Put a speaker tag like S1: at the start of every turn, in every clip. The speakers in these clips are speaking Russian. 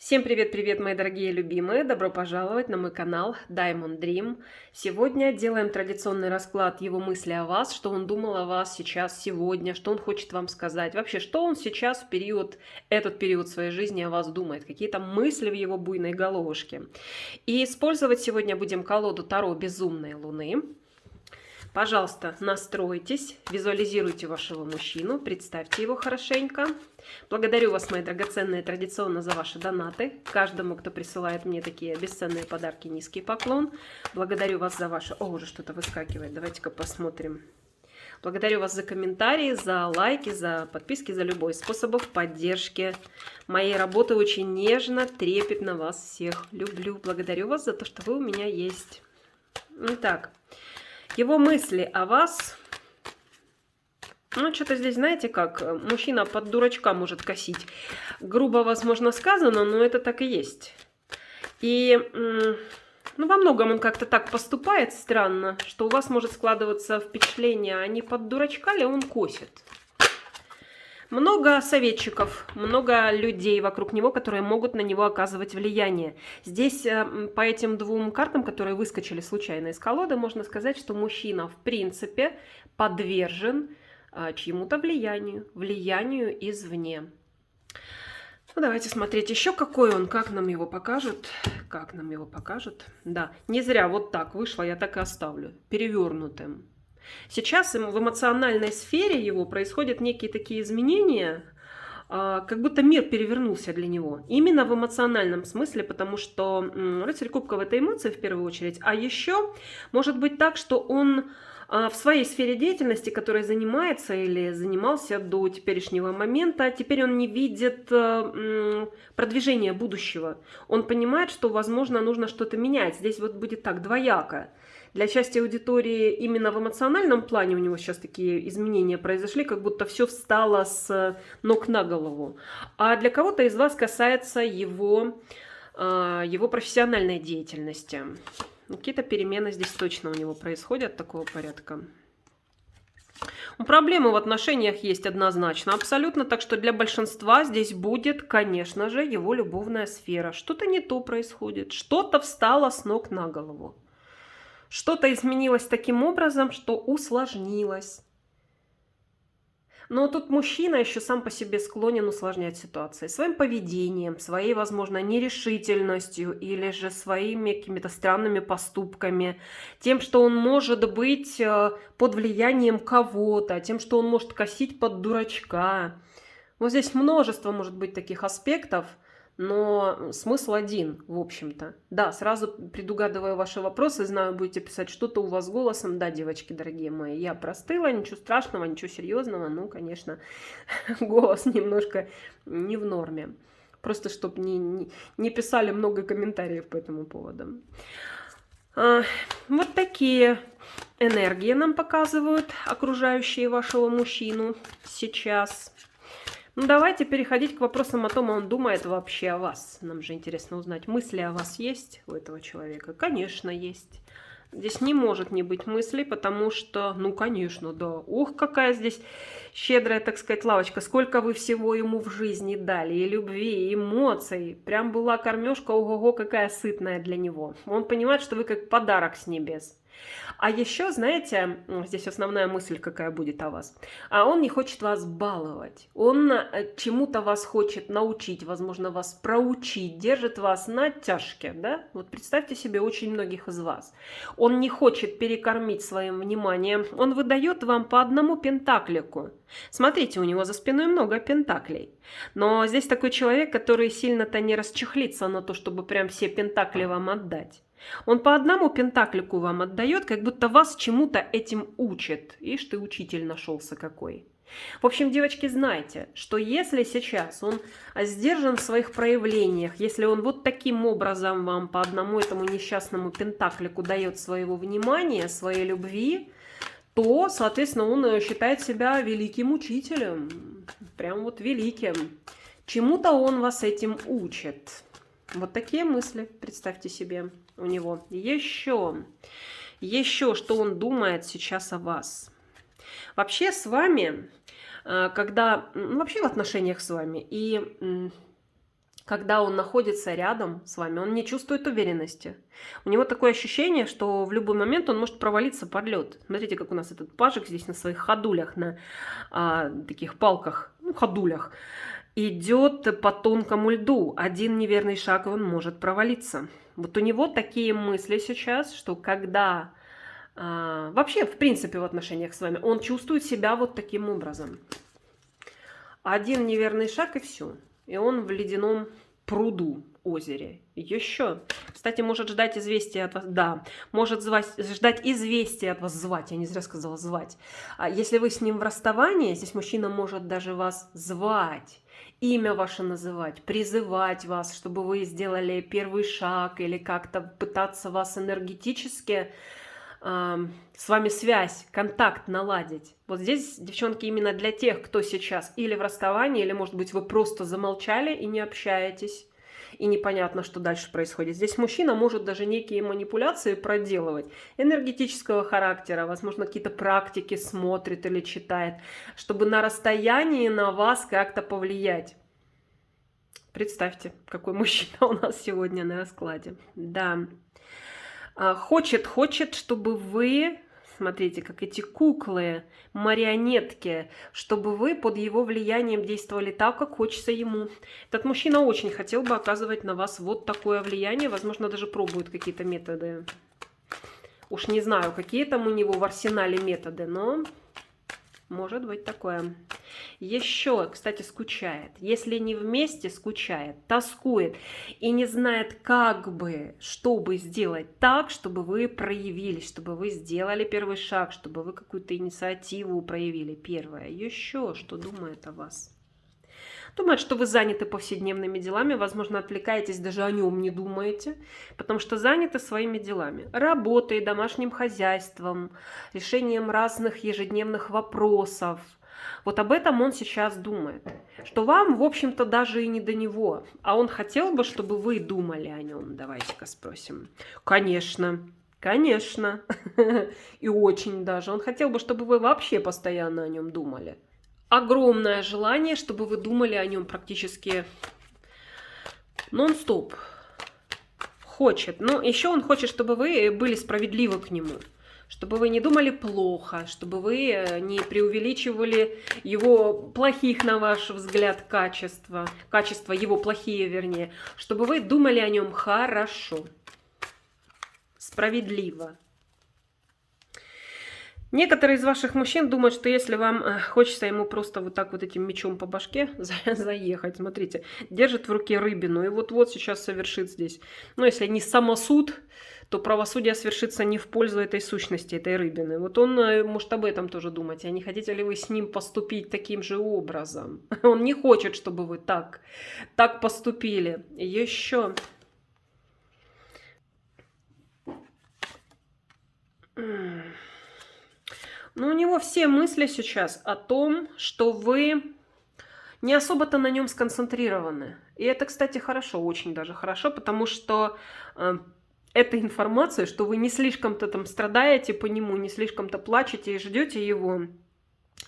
S1: Всем привет-привет, мои дорогие любимые! Добро пожаловать на мой канал Diamond Dream. Сегодня делаем традиционный расклад его мысли о вас, что он думал о вас сейчас, сегодня, что он хочет вам сказать. Вообще, что он сейчас в этот период своей жизни о вас думает, какие-то мысли в его буйной головушке. И использовать сегодня будем колоду Таро Безумной Луны. Пожалуйста, настройтесь, визуализируйте вашего мужчину, представьте его хорошенько. Благодарю вас, мои драгоценные, традиционно за ваши донаты. Каждому, кто присылает мне такие бесценные подарки, низкий поклон. Благодарю вас за ваши... О, уже что-то выскакивает, давайте-ка посмотрим. Благодарю вас за комментарии, за лайки, за подписки, за любой способ поддержки моей работы. Очень нежно, трепетно вас всех люблю. Благодарю вас за то, что вы у меня есть. Итак, его мысли о вас... Ну, что-то здесь, знаете, как мужчина под дурачка может косить. Грубо, возможно, сказано, но это так и есть. И, ну, во многом он как-то так поступает странно, что у вас может складываться впечатление, а не под дурачка ли он косит. Много советчиков, много людей вокруг него, которые могут на него оказывать влияние. Здесь по этим двум картам, которые выскочили случайно из колоды, можно сказать, что мужчина в принципе подвержен чьему-то влиянию извне. Ну, давайте смотреть еще какой он, как нам его покажут. Да, не зря вот так вышло, я так и оставлю, перевернутым. Сейчас в эмоциональной сфере его происходят некие такие изменения, как будто мир перевернулся для него. Именно в эмоциональном смысле, потому что рыцарь кубков — это эмоции в первую очередь. А еще может быть так, что он в своей сфере деятельности, которой занимается или занимался до теперешнего момента, теперь он не видит продвижения будущего. Он понимает, что, возможно, нужно что-то менять. Здесь вот будет так, двояко. Для части аудитории именно в эмоциональном плане у него сейчас такие изменения произошли, как будто все встало с ног на голову. А для кого-то из вас касается его профессиональной деятельности. Какие-то перемены здесь точно у него происходят такого порядка. Проблемы в отношениях есть однозначно, абсолютно. Так что для большинства здесь будет, конечно же, его любовная сфера. Что-то не то происходит, что-то встало с ног на голову. Что-то изменилось таким образом, что усложнилось. Но тут мужчина еще сам по себе склонен усложнять ситуации своим поведением, своей, возможно, нерешительностью или же своими какими-то странными поступками, тем, что он может быть под влиянием кого-то, тем, что он может косить под дурачка. Вот здесь множество может быть таких аспектов, но смысл один, в общем-то. Да, сразу предугадываю ваши вопросы, знаю, будете писать что-то у вас голосом. Да, девочки, дорогие мои, я простыла, ничего страшного, ничего серьезного. Ну, конечно, голос немножко не в норме. Просто, чтобы не писали много комментариев по этому поводу. Вот такие энергии нам показывают окружающие вашего мужчину сейчас. Ну, давайте переходить к вопросам о том, он думает вообще о вас. Нам же интересно узнать, мысли о вас есть у этого человека? Конечно, есть. Здесь не может не быть мыслей, потому что, ну, конечно, да. Ух, какая здесь щедрая, так сказать, лавочка. Сколько вы всего ему в жизни дали. И любви, и эмоций. Прям была кормежка, ого-го, какая сытная для него. Он понимает, что вы как подарок с небес. А еще, знаете, здесь основная мысль какая будет о вас. А он не хочет вас баловать. Он чему-то вас хочет научить, возможно, вас проучить, держит вас на тяжке, да? Вот представьте себе очень многих из вас. Он не хочет перекормить своим вниманием. Он выдает вам по одному пентаклику. Смотрите, у него за спиной много пентаклей. Но здесь такой человек, который сильно-то не расчехлится на то, чтобы прям все пентакли вам отдать. Он по одному пентаклику вам отдает, как будто вас чему-то этим учит. Ишь ты, учитель нашелся какой. В общем, девочки, знайте, что если сейчас он сдержан в своих проявлениях, если он вот таким образом вам по одному этому несчастному пентаклику дает своего внимания, своей любви, то, соответственно, он считает себя великим учителем. Прям вот великим. Чему-то он вас этим учит. Вот такие мысли, представьте себе, у него. Еще, что он думает сейчас о вас. Вообще с вами, когда, вообще в отношениях с вами, и когда он находится рядом с вами, он не чувствует уверенности. У него такое ощущение, что в любой момент он может провалиться под лед. Смотрите, как у нас этот пажик здесь на своих ходулях, на таких палках, ну, ходулях, идет по тонкому льду. Один неверный шаг, и он может провалиться. Вот у него такие мысли сейчас, что когда вообще, в принципе, в отношениях с вами, он чувствует себя вот таким образом. Один неверный шаг, и все. И он в ледяном пруду, озере. Еще. Кстати, может ждать известия от вас. Да, может ждать известия от вас. Звать. Я не зря сказала звать. А если вы с ним в расставании, здесь мужчина может даже вас звать. Имя ваше называть, призывать вас, чтобы вы сделали первый шаг или как-то пытаться вас энергетически с вами связь, контакт наладить. Вот здесь, девчонки, именно для тех, кто сейчас или в расставании, или, может быть, вы просто замолчали и не общаетесь, и непонятно, что дальше происходит. Здесь мужчина может даже некие манипуляции проделывать, энергетического характера, возможно, какие-то практики смотрит или читает, чтобы на расстоянии на вас как-то повлиять. Представьте, какой мужчина у нас сегодня на раскладе. Да. Хочет, чтобы вы, смотрите, как эти куклы, марионетки, чтобы вы под его влиянием действовали так, как хочется ему. Этот мужчина очень хотел бы оказывать на вас вот такое влияние, возможно, даже пробует какие-то методы. Уж не знаю, какие там у него в арсенале методы, но может быть такое. Еще, кстати, скучает. Если не вместе, скучает, тоскует и не знает, как бы, чтобы сделать так, чтобы вы проявились, чтобы вы сделали первый шаг, чтобы вы какую-то инициативу проявили. Первое. Еще что думает о вас? Думает, что вы заняты повседневными делами, возможно, отвлекаетесь, даже о нем не думаете, потому что заняты своими делами. Работой, домашним хозяйством, решением разных ежедневных вопросов. Вот об этом он сейчас думает. Что вам, в общем-то, даже и не до него. А он хотел бы, чтобы вы думали о нем. Давайте-ка спросим. Конечно. Конечно. И очень даже. Он хотел бы, чтобы вы вообще постоянно о нем думали. Огромное желание, чтобы вы думали о нем практически нон-стоп. Хочет. Но еще он хочет, чтобы вы были справедливы к нему. Чтобы вы не думали плохо, чтобы вы не преувеличивали его плохих, на ваш взгляд, качества его плохие, вернее, чтобы вы думали о нем хорошо, справедливо. Некоторые из ваших мужчин думают, что если вам хочется ему просто вот так вот этим мечом по башке заехать, смотрите, держит в руке рыбину, и вот-вот сейчас совершит здесь, ну, если не самосуд, то правосудие свершится не в пользу этой сущности, этой рыбины. Вот он может об этом тоже думать. А не хотите ли вы с ним поступить таким же образом? Он не хочет, чтобы вы так поступили. Еще. Ну, у него все мысли сейчас о том, что вы не особо-то на нем сконцентрированы. И это, кстати, хорошо, очень даже хорошо, потому что эта информация, что вы не слишком-то там страдаете по нему, не слишком-то плачете и ждете его,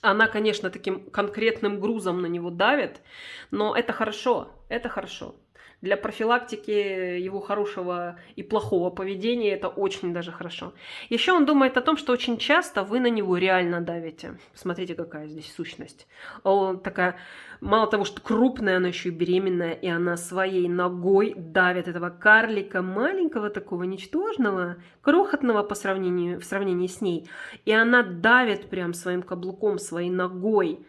S1: она, конечно, таким конкретным грузом на него давит, но это хорошо, это хорошо. Для профилактики его хорошего и плохого поведения это очень даже хорошо. Еще он думает о том, что очень часто вы на него реально давите. Смотрите, какая здесь сущность. Он такая, мало того, что крупная, она еще и беременная, и она своей ногой давит этого карлика, маленького такого, ничтожного, крохотного в сравнении с ней. И она давит прям своим каблуком, своей ногой.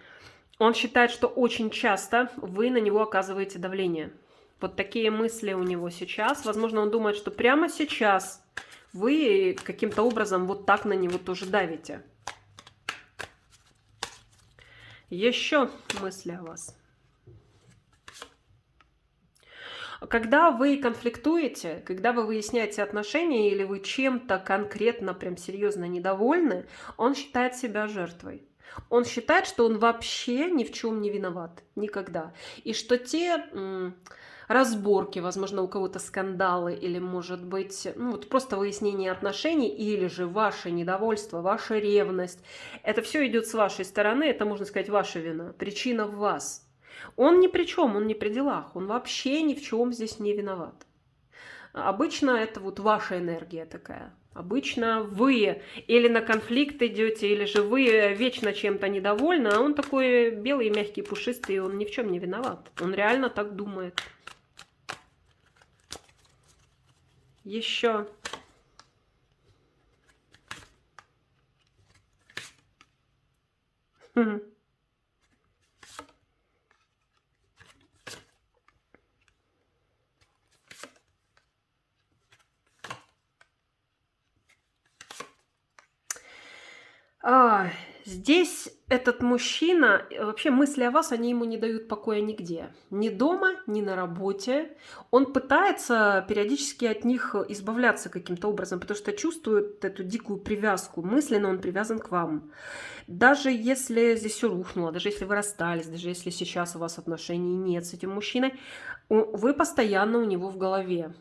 S1: Он считает, что очень часто вы на него оказываете давление. Вот такие мысли у него сейчас. Возможно, он думает, что прямо сейчас вы каким-то образом вот так на него тоже давите. Еще мысли о вас. Когда вы конфликтуете, когда вы выясняете отношения или вы чем-то конкретно, прям серьезно недовольны, он считает себя жертвой. Он считает, что он вообще ни в чем не виноват. Никогда. И что те разборки, возможно, у кого-то скандалы, или, может быть, ну, вот просто выяснение отношений, или же ваше недовольство, ваша ревность. Это все идет с вашей стороны, это, можно сказать, ваша вина. Причина в вас. Он ни при чем, он не при делах, он вообще ни в чем здесь не виноват. Обычно это вот ваша энергия такая. Обычно вы или на конфликт идете, или же вы вечно чем-то недовольны, а он такой белый, мягкий, пушистый, он ни в чем не виноват. Он реально так думает. Еще. А, здесь этот мужчина, вообще мысли о вас, они ему не дают покоя нигде. Ни дома, ни на работе. Он пытается периодически от них избавляться каким-то образом, потому что чувствует эту дикую привязку. Мысленно он привязан к вам. Даже если здесь все рухнуло, даже если вы расстались, даже если сейчас у вас отношений нет с этим мужчиной, вы постоянно у него в голове.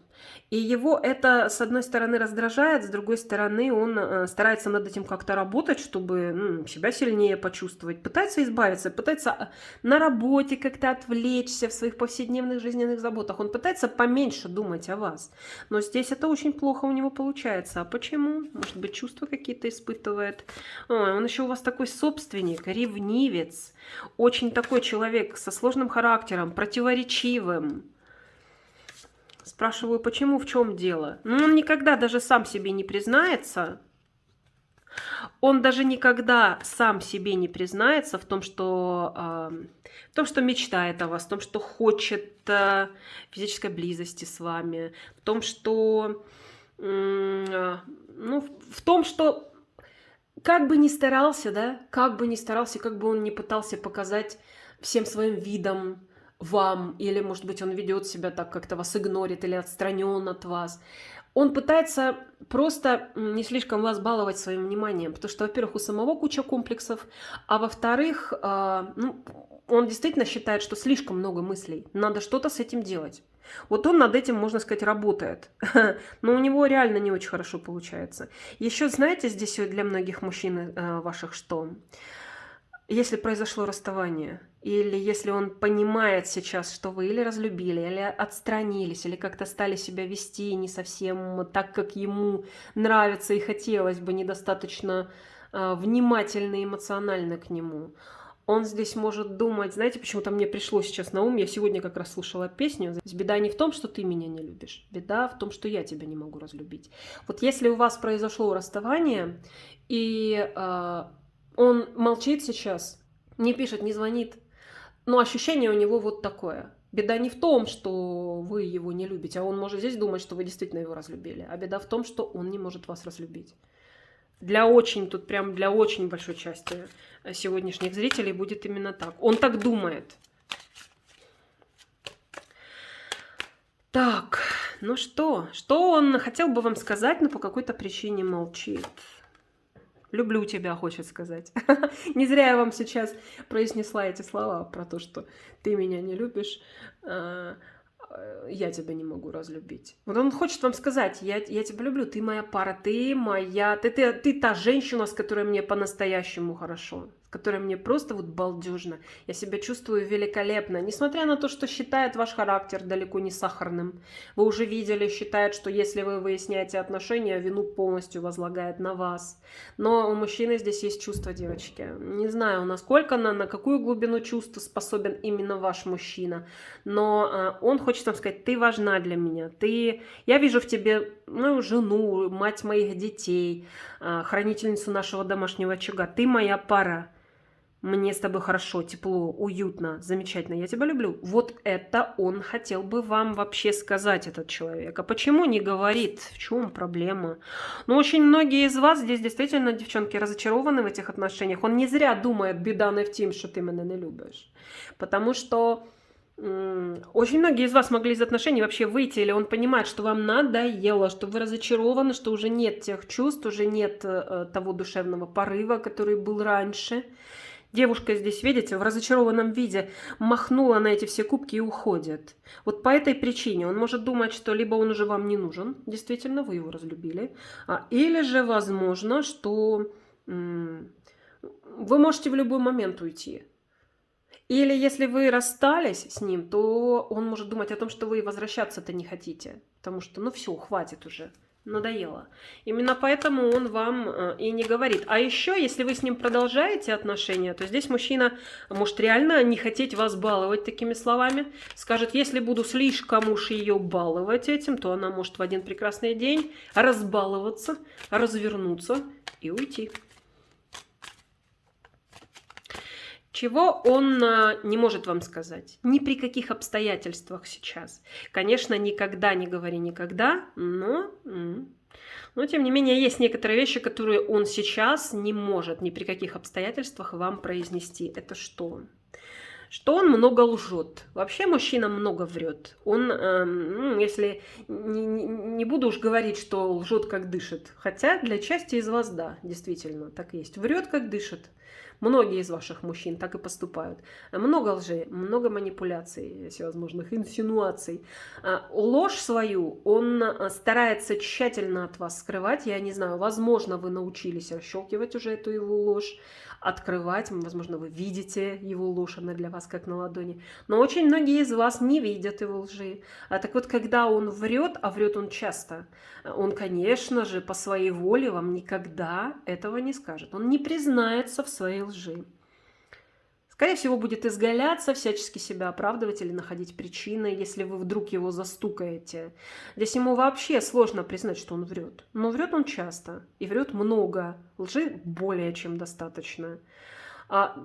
S1: И его это, с одной стороны, раздражает, с другой стороны, он старается над этим как-то работать, чтобы себя сильнее почувствовать. Пытается избавиться, пытается на работе как-то отвлечься в своих повседневных жизненных заботах. Он пытается поменьше думать о вас. Но здесь это очень плохо у него получается. А почему? Может быть, чувства какие-то испытывает. Ой, он еще у вас такой собственник, ревнивец. Очень такой человек со сложным характером, противоречивым. Спрашиваю, почему, в чем дело? Ну, он никогда даже сам себе не признается. Он даже никогда сам себе не признается в том, что мечтает о вас, в том, что хочет физической близости с вами, в том, что, в том, что как бы ни старался, да, как бы ни старался, как бы он ни пытался показать всем своим видом вам, или, может быть, он ведет себя так, как-то вас игнорит или отстранен от вас. Он пытается просто не слишком вас баловать своим вниманием, потому что, во-первых, у самого куча комплексов, а во-вторых, он действительно считает, что слишком много мыслей, надо что-то с этим делать. Вот он над этим, можно сказать, работает, но у него реально не очень хорошо получается. Еще, знаете, здесь для многих мужчин ваших что? Если произошло расставание, или если он понимает сейчас, что вы или разлюбили, или отстранились, или как-то стали себя вести не совсем так, как ему нравится и хотелось бы, недостаточно внимательно и эмоционально к нему, он здесь может думать, знаете, почему-то мне пришло сейчас на ум, я сегодня как раз слушала песню, беда не в том, что ты меня не любишь, беда в том, что я тебя не могу разлюбить. Вот если у вас произошло расставание, и он молчит сейчас, не пишет, не звонит, но ощущение у него вот такое. Беда не в том, что вы его не любите, а он может здесь думать, что вы действительно его разлюбили. А беда в том, что он не может вас разлюбить. Для очень большой части сегодняшних зрителей будет именно так. Он так думает. Так, ну что? Что он хотел бы вам сказать, но по какой-то причине молчит? Люблю тебя, хочет сказать. Не зря я вам сейчас произнесла эти слова про то, что ты меня не любишь, я тебя не могу разлюбить. Вот он хочет вам сказать, я тебя люблю, ты моя пара, ты та женщина, с которой мне по-настоящему хорошо, с которой мне просто вот балдежно. Я себя чувствую великолепно, несмотря на то, что считает ваш характер далеко не сахарным. Вы уже видели, считает, что если вы выясняете отношения, вину полностью возлагает на вас. Но у мужчины здесь есть чувства, девочки. Не знаю, насколько, на какую глубину чувств способен именно ваш мужчина, но он хочет вам сказать, ты важна для меня, я вижу в тебе мою жену, мать моих детей, хранительницу нашего домашнего очага, ты моя пара. Мне с тобой хорошо, тепло, уютно, замечательно, я тебя люблю. Вот это он хотел бы вам вообще сказать, этот человек. А почему не говорит? В чем проблема? Ну, очень многие из вас здесь действительно, девчонки, разочарованы в этих отношениях. Он не зря думает, беда не в тем, что ты меня не любишь. Потому что очень многие из вас могли из отношений вообще выйти, или он понимает, что вам надоело, что вы разочарованы, что уже нет тех чувств, уже нет того душевного порыва, который был раньше. Девушка здесь, видите, в разочарованном виде махнула на эти все кубки и уходит. Вот по этой причине он может думать, что либо он уже вам не нужен, действительно, вы его разлюбили, или же, возможно, что вы можете в любой момент уйти. Или если вы расстались с ним, то он может думать о том, что вы возвращаться-то не хотите. Потому что, ну все, хватит уже, надоело. Именно поэтому он вам и не говорит. А еще, если вы с ним продолжаете отношения, то здесь мужчина может реально не хотеть вас баловать такими словами. Скажет, если буду слишком уж ее баловать этим, то она может в один прекрасный день разбаловаться, развернуться и уйти. Чего он не может вам сказать? Ни при каких обстоятельствах сейчас. Конечно, никогда не говори никогда, но тем не менее, есть некоторые вещи, которые он сейчас не может ни при каких обстоятельствах вам произнести. Это что? Что он много лжет. Вообще мужчина много врет. Он, если не буду уж говорить, что лжет как дышит. Хотя для части из вас, да, действительно, так и есть. Врет как дышит. Многие из ваших мужчин так и поступают. Много лжи, много манипуляций, всевозможных инсинуаций. Ложь свою он старается тщательно от вас скрывать. Я не знаю, возможно, вы научились расщелкивать уже эту его ложь, открывать. Возможно, вы видите его ложь, она для вас как на ладони. Но очень многие из вас не видят его лжи. Так вот, когда он врет, а врет он часто, он, конечно же, по своей воле вам никогда этого не скажет. Он не признается в своей лжи. Скорее всего, будет изгаляться, всячески себя оправдывать или находить причины, если вы вдруг его застукаете. Здесь ему вообще сложно признать, что он врет. Но врет он часто и врет много. Лжи более чем достаточно.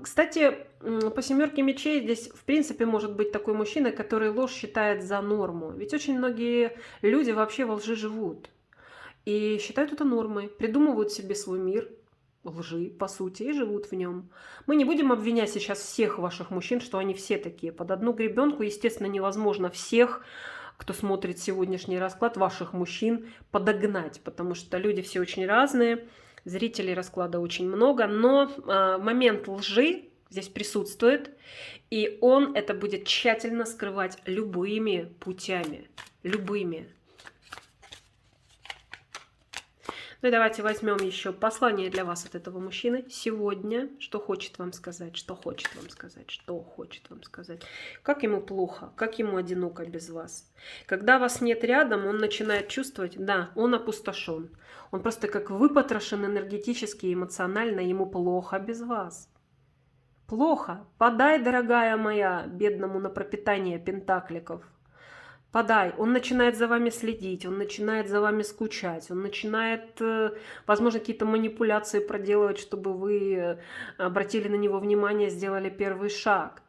S1: Кстати, по семерке мечей здесь, в принципе, может быть такой мужчина, который ложь считает за норму. Ведь очень многие люди вообще во лжи живут. И считают это нормой, придумывают себе свой мир лжи, по сути, и живут в нем. Мы не будем обвинять сейчас всех ваших мужчин, что они все такие. Под одну гребенку, естественно, невозможно всех, кто смотрит сегодняшний расклад, ваших мужчин подогнать, потому что люди все очень разные, зрителей расклада очень много, но момент лжи здесь присутствует, и он это будет тщательно скрывать любыми путями, любыми. Ну и давайте возьмем еще послание для вас от этого мужчины сегодня. Что хочет вам сказать, что хочет вам сказать, что хочет вам сказать. Как ему плохо, как ему одиноко без вас. Когда вас нет рядом, он начинает чувствовать, да, он опустошен. Он просто как выпотрошен энергетически, эмоционально, ему плохо без вас. Плохо. Подай, дорогая моя, бедному на пропитание пентакликов. Подай, он начинает за вами следить, он начинает за вами скучать, он начинает, возможно, какие-то манипуляции проделывать, чтобы вы обратили на него внимание, сделали первый шаг.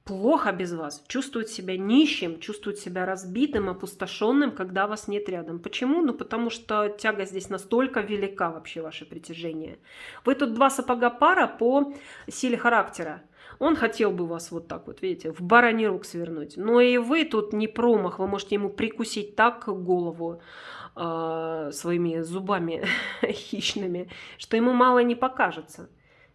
S1: Плохо без вас, чувствует себя нищим, чувствует себя разбитым, опустошенным, когда вас нет рядом. Почему? Ну, потому что тяга здесь настолько велика, вообще, ваше притяжение. Вы тут два сапога пара по силе характера. Он хотел бы вас вот так вот, видите, в бараний рог свернуть. Но и вы тут не промах, вы можете ему прикусить так голову своими зубами хищными, что ему мало не покажется.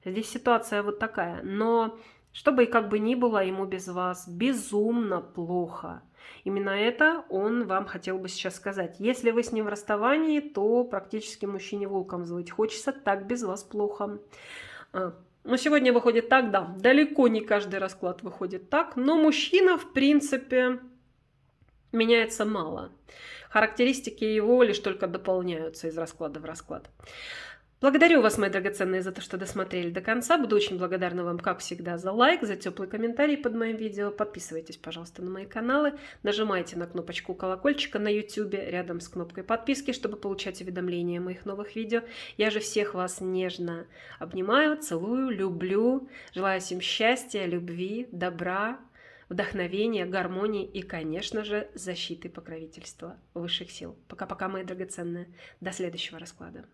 S1: Здесь ситуация вот такая. Но что бы и как бы ни было, ему без вас безумно плохо. Именно это он вам хотел бы сейчас сказать. Если вы с ним в расставании, то практически мужчине волком взвыть хочется, так без вас плохо. Но сегодня выходит так, да, далеко не каждый расклад выходит так, но мужчина, в принципе, меняется мало. Характеристики его лишь только дополняются из расклада в расклад. Благодарю вас, мои драгоценные, за то, что досмотрели до конца. Буду очень благодарна вам, как всегда, за лайк, за теплый комментарий под моим видео. Подписывайтесь, пожалуйста, на мои каналы. Нажимайте на кнопочку колокольчика на YouTube рядом с кнопкой подписки, чтобы получать уведомления о моих новых видео. Я же всех вас нежно обнимаю, целую, люблю. Желаю всем счастья, любви, добра, вдохновения, гармонии и, конечно же, защиты и покровительства высших сил. Пока-пока, мои драгоценные. До следующего расклада.